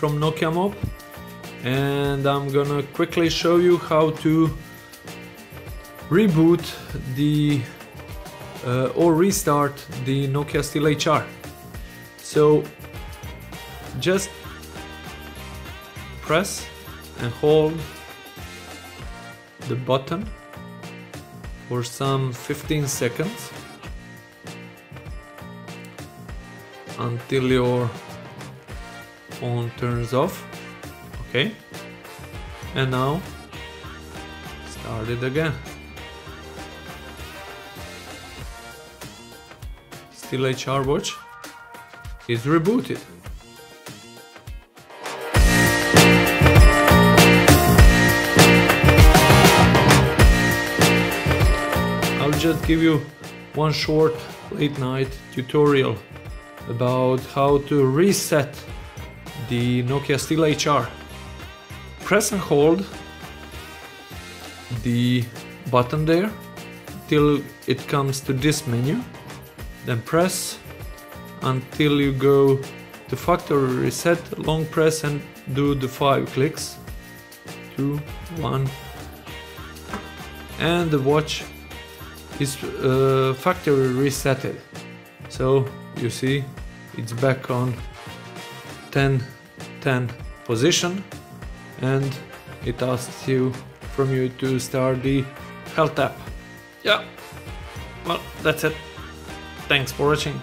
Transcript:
from Nokiamob, and I'm gonna quickly show you how to reboot the or restart the Nokia Steel HR. So just press and hold the button for some 15 seconds until your phone turns off. Okay, and now start it again. Steel HR watch is rebooted. I'll just give you one short late night tutorial about how to reset the Nokia Steel HR. Press and hold the button there till it comes to this menu. Then press until you go to factory reset, long press and do the 5 clicks. 2, 1, and the watch is factory resetted. So you see it's back on 10-10 position, and it asks you from you to start the health app. Yeah, well, that's it. Thanks for watching.